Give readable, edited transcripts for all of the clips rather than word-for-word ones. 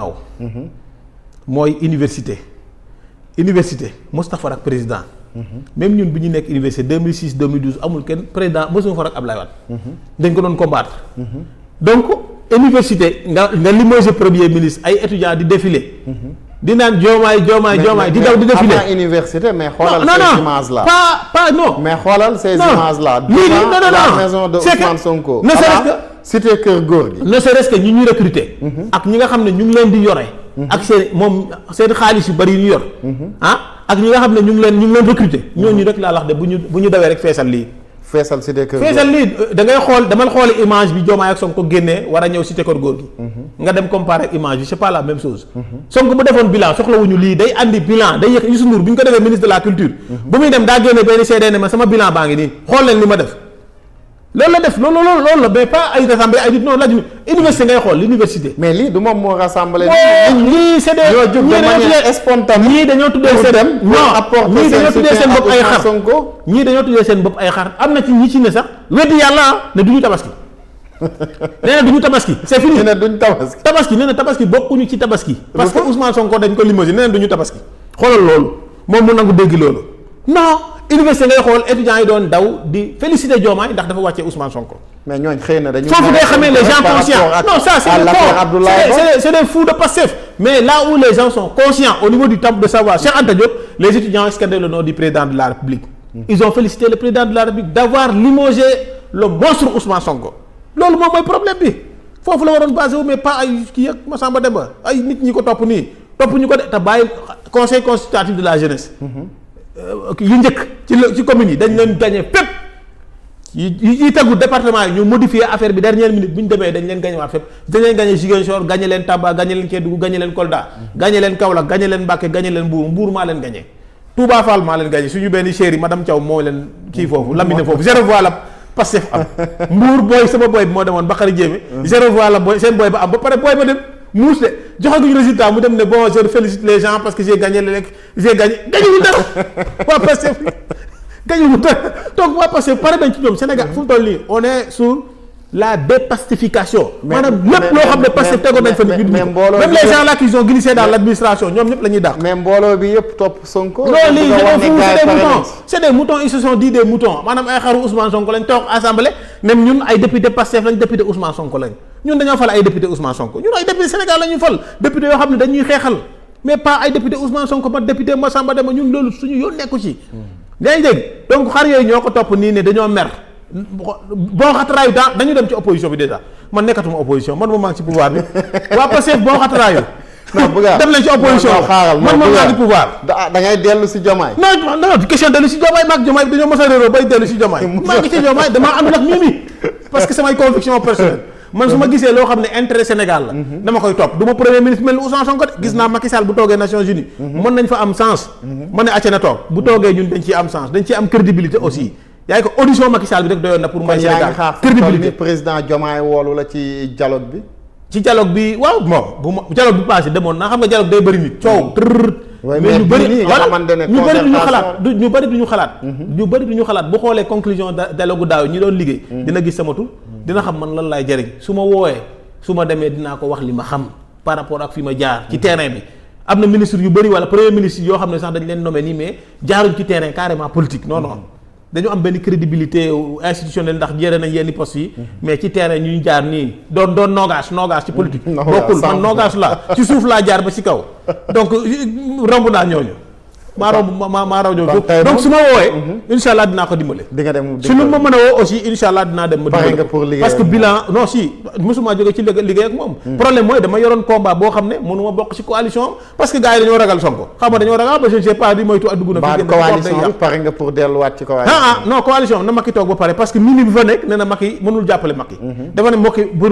waaw mooy université Moustapha ak président même ñun bi ñu nekk université 2006 2012 amul kenn président mosuma fa ak Ablaye Wade dañ ko doon combattre donc université nga limogé premier ministre ay étudiants di défilé di naan joomaay di daw di défilé avant université mais xoolal ces images là pas non mais xoolal ces images là non la maison de Ousmane Sonko ne serait-ce que cité Kër Góor gi ne serait-ce que ñi ñuy recruter ak ñi nga xam ne ñu ngi leen di yore ak seen xaalis yu bari yu ñu yor ak ñi nga xam ne ñu ngi leen recruter ñooñu rek laa wax de bu ñu dawee rek feesal lii cité Kër Góor feesal lii da ngay xool damal xoole image bi Diomaye ak Sonko génnee war a ñëw cité Kër Góor gi nga dem comparer ak image bi c'est pas la même chose Sonko bu defoon bilan soxlawuñu lii day andi bilan day yëg Youssou Ndour bu ñu ko defee ministre de la culture bu muy dem daa génne benn CD ne ma sama bilan baa ngi nii xool leen li ma def loolu la def loolu la mais pas ay rassemblé ay nit non la université ngay xool l'université mais lii du moom moo rassemblé lii c'est des ñoo jóg de manière spontanée ñii dañoo tuddee seen bopp ay xar am na ci ñi ci ne sax weddi yàlla ne duñu tabaski nee na duñu tabaski c'est fini nee na duñu tabaski nee na tabaski bokkuñu ci tabaski parce que Ousmane Sonko dañ ko limogé nee na duñu tabaski xoolal loolu moom mu nangu dégg loolu non université ngay xool étudiants yi doon daw di féliciter Diomaye ndax dafa wàccee Ousmane Sonko. mais ñooñ xëy na dañu. foofu ngay xamee les gens conscients non ça c'est des fous de Pastef mais là où les gens sont conscients au niveau du temple de savoir Cheikh Anta Diop les étudiants scandaient le nom du président de la République. Ils ont félicité le président de la République d'avoir limogé le monstre Ousmane Sonko loolu moom mooy problème bi foofu la waroon basé wu mais pas ay kii ak Massamba Demba ay nit ñi ko topp nii topp ñu ko de te bàyyi conseil consultatif de la jeunesse. yu njëkk ci communes yi dañ leen gagné fépp yi tegu département yi ñu modifier affaire bi dernière minute bu ñu demee dañ leen gagné waat fépp dañ leen gagné Ziguinchor gagné leen Tamba gagné leen Kédougou gagné leen Kolda gagné leen Kaolack gagné leen Mbacké gagné leen Mbour maa leen gagné Touba Fall maa leen gagné suñu benn chéri madame Thiaw moo leen kii foofu laminé foofu 0 voix la Pastef am Mbour booy sama booy bi moo demoon Bakary Diémé 0 voix la booy seen booy ba am ba pare booy ba dem muus de joxaguñu résultat mu dem ne bon je félicite les gens parce que j'ai gagné gañuñu dara waa Pastef gañuñu dara donc waa Pastef pare nañ ci ñoom Sénégal fu mu toll nii on est sur la dépastification maanaam lépp loo xam ne Pastef tegoon nañ fa nit ñi même les gens là qui ont glissé dans l'administration ñoom ñëpp la ñuy dàq mais mbooloo bi yëpp topp Sonko non lii c'est des moutons ils se sont dit des moutons maanaam ay xaru Ousmane Sonko lañ toog assemblée même ñun ay député Pastef lañ député Ousmane Sonko lañ ñun dañoo fal ay député Ousmane Sonko ñun ay député Sénégal la ñuy fal député yoo xam ne dañuy xeexal mais pas ay député Ousmane Sonko ma député Massamba Demba ñun loolu suñu yoon nekku ci yaa ngi dégg donc xar yooyu ñoo ko topp nii ne dañoo mer boo xataraayu dañu dem ci opposition bi déjà man nekkatuma opposition man moom maa ngi ci pouvoir bi waa Pastef boo xataraayu dem leen ci opposition man moom maa ngi pouvoir da ngay dellu si Diomaye non question dellu si Diomaye maag Diomaye dañoo mos a réeroo bay dellu si Diomaye maa ngi ci Diomaye damaa àndul ak Mimi parce que samay conviction personnelle man su ma gisee loo xam ne intérêt Sénégal la dama koy topp du ma premier ministre mel ni Ousmane Sonko de gis naa Macky Sall bu toogee Nations Unies mën nañ fa am sens mën ne acca na toog bu toogee ñun dañ ciy am sens dañ ciy am crédibilité aussi yaa ngi ko audition Macky Sall bi rek doyoon na pour may Sénégal crédibilité président Diomaye woolu la ci dialogue bi ci dialogue bi waaw bon bu ma dialogue bi passé demoon naa xam nga dialogue day bëri nit coow mais ñu bëri duñu xalaat bu xoolee conclusion dialogue daaw ñi doon liggéey dina gis sama tur dina xam man lan laay jëriñ su ma woowee su ma demee dinaa ko wax li ma xam par rapport ak fi ma jaar ci terrain bi am na ministre yu bëri wala premier ministre yoo xam ne sax dañ leen nommé nii mais jaaruñ ci terrain carrément politique non dañu am benn crédibilité institutionnelle ndax jëre nañ yenn postes yi mais ci terrain ñu jaar nii doon noogaas ci politique bokkul man noogaas laa ci suuf laa jaar ba ci kaw donc romb naa ñooñu maa raw ñooñu donc su ma woowee insha allah dinaa ko dimbale si lu ma mën a woo aussi insha allah dinaa dem ma dimbale parce que bilan non si mosuma jóge ci liggéey ak moom problème mooy dama yoroon combat boo xam ne mënuma bokk ci coalition parce que gars yi dañoo ragal Sonko xam nga dañoo ragal ba je ne sais pas di moytu ak dugg na fi coalition bi pare nga pour delluwaat ci coalition non coalition na Macky toog ba pare parce que Mimi bi fa nekk nee na Macky mënul jàppale Macky dafa ne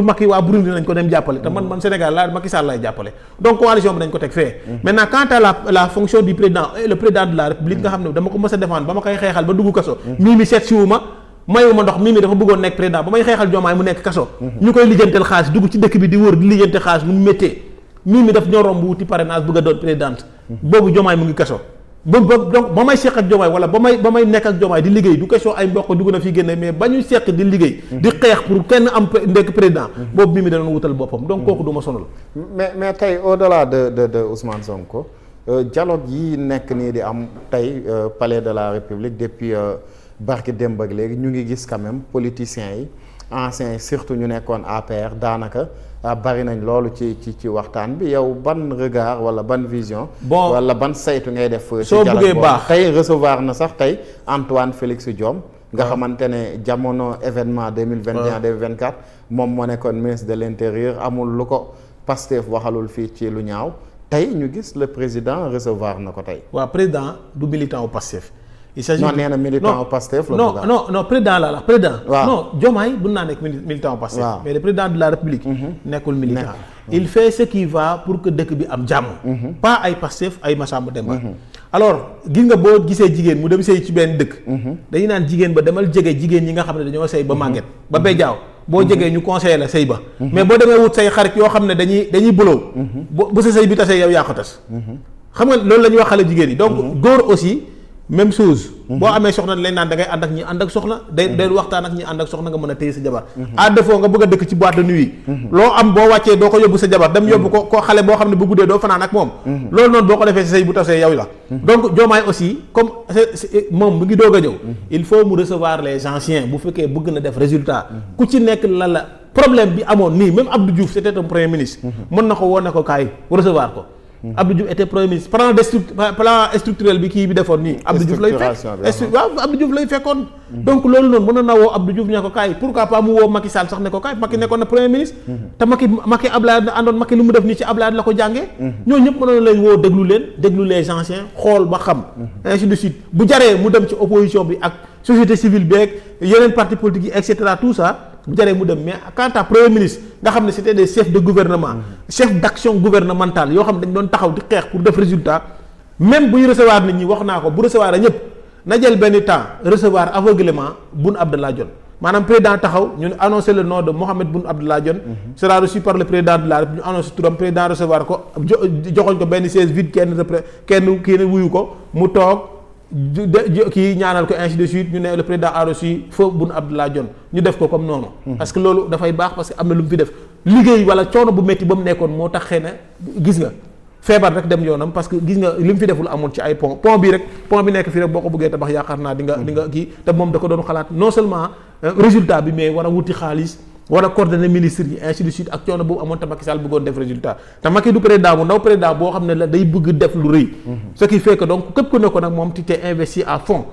Macky waa Burundi nañ ko dem jàppale te man Sénégal la Macky Sall lay jàppale donc coalition bi dañ ko teg fee maintenant quant à la fonction du président le président de la République nga xam ne dama ko mës a défendre ba ma koy xeexal ba dugg kaso Mimi seet si wu ma mayuma ndox Mimi dafa bëggoon nekk président ba may xeexal Diomaye mu nekk kaso ñu koy lijjantel xaalis dugg ci dëkk bi di wër di lijjante xaalis nu mu méttee Mimi daf ñoo romb wuti parrainage bëgg a doon présidente boobu Diomaye mu ngi kaso donc ba may seq ak Diomaye wala ba may nekk ak Diomaye di liggéey du question ay mbokk dugg na fi génne mais ba ñu seq di liggéey. di xeex pour kenn am nekk président. boobu Mimi danoon wutal boppam donc kooku du ma sonal. mais tey au-delà de Ousmane Sonko dialogue yi nekk nii di am tey palais de la République depuis barki démb ak léegi ñu ngi gis quand même politiciens yi anciens yi surtout ñu nekkoon APR daanaka. bari nañ loolu ci waxtaan bi yow ban regard wala ban vision. bon wala ban saytu ngay def. soo buggee baax tey recevoir na sax tey Antoine Félix Diome. nga xamante ne jamono événement 2021 2024 moom moo nekkoon ministre de l'intérieur amul lu ko Pastef waxalul fii ci lu ñaaw tey ñu gis le président recevoir na ko tey. waaw président du militant au Pastef. il s'agit non nee na militant au Pastef. non président la président. waaw non Diomaye mën naa nekk militant au Pastef. waaw mais le président de la République. nekkul militant. il fait ce qui va pour que dëkk bi am jàmm. pas ay Pastef ay Massamba Demba. alors gis nga boo gisee jigéen mu dem sëy ci benn dëkk. dañuy naan jigéen ba demal jege jigéen ñi nga xam ne dañoo sëy ba màgget. ba bejjaaw boo jegee ñu conseillé la sëy ba. mais boo demee wut say xarit yoo xam ne dañuy buloo. bu sa sëy bi tasee yow yaa ko tas. xam nga loolu la ñuy wax xale jigéen yi. donc góor aussi. même chose. boo amee soxna lañ naan da ngay ànd ak ñi ànd ak soxna day waxtaan ak ñi ànd ak soxna nga mën a téye sa jabar. à défaut nga bëgg a dëkk ci boîte de nuit. loo am boo wàccee doo ko yóbbu sa jabar dem yóbbu ko xale boo xam ne bu guddee doo fanaan ak moom. loolu noonu boo ko defee si say bu tasee yow la. donc Diomaye aussi comme moom mu ngi doog a ñëw. il faut mu recevoir les anciens bu fekkee bëgg na def résultat. ku ci nekk la problème bi amoon nii même Abdou Diouf c'était un premier ministre. mën na ko woo ne ko kaay recevoir ko. Abdou Diouf était premier ministre plan structurel bi kii bi defoon nii. Abdou Diouf lay fekk waaw Abdou Diouf lay fekkoon. donc loolu noonu mënoon na woo Abdou Diouf ne ko kaay pourquoi pas mu woo Macky Sall sax ne ko kaay Macky nekkoon na premier ministre. te Macky Ablaye àndoon Macky lu mu def nii ci Ablaye la ko jàngee. ñooñu ñëpp mënoon leen woo déglu les anciens xool ba xam. ainsi de suite bu jaree mu dem ci opposition bi ak société civile bi ak yeneen parti politique yi et cetera tout ça. bu jaree mu dem mais quant à premier ministre nga xam ne c'était des chefs de gouvernement chefs d'action gouvernementale yoo xam ne dañ doon taxaw di xeex pour def résultat même buy recevoir nit ñi wax naa ko bu recevoir a ñëpp na jël benn temps recevoir aveuglément Boun Abdallah Dionne maanaam président taxaw ñu annoncé le nom de Mohamed Boun Abdallah Dionne sera reçu par le président de la République ñu annoncé turam président recevoir ko joxoñ ko benn chaise vide kenn kii ne wuyu ko mu toog kii ñaanal ko ainsi de suite ñu ne le président a reçu feu Boun Abdallah Dionne ñu def ko comme noonu. parce que loolu dafay baax parce que am na lu mu fi def liggéey wala coono bu métti ba mu nekkoon moo tax xëy na gis nga feebar rek dem yoonam parce que gis nga li mu fi deful amoon ci ay pont bi nekk fii rek boo ko bëggee tabax yaakaar naa di nga kii te moom da ko doon xalaat non seulement résultat bi mais war a wuti xaalis. war a coordonner ministre yi ainsi de suite ak coono boobu amoon te Macky Sall bëggoon def résultat te Macky du président bu ndaw président boo xam ne la day bëgg def lu rëy. ce qui fait que donc képp ku ne ko nag moom tu t'es investi à fond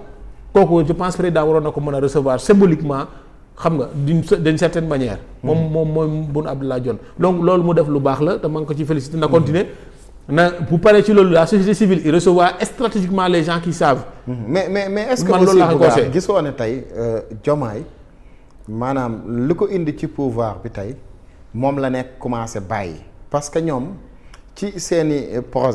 kooku je pense président waroon na ko mën a recevoir symboliquement xam nga d'une certaine manière. moom Boun Abdallah Dionne donc loolu mu def lu baax la te maa ngi ko ci féliciter na continuer na bu paree ci loolu la société civile il recevoir stratégiquement les gens qui savent. mais est-ce que aussi gisoo ne tey Diomaye maanaam li ko indi ci pouvoir bi tey moom la nekk commencé bàyyi parce que ñoom ci seeni projet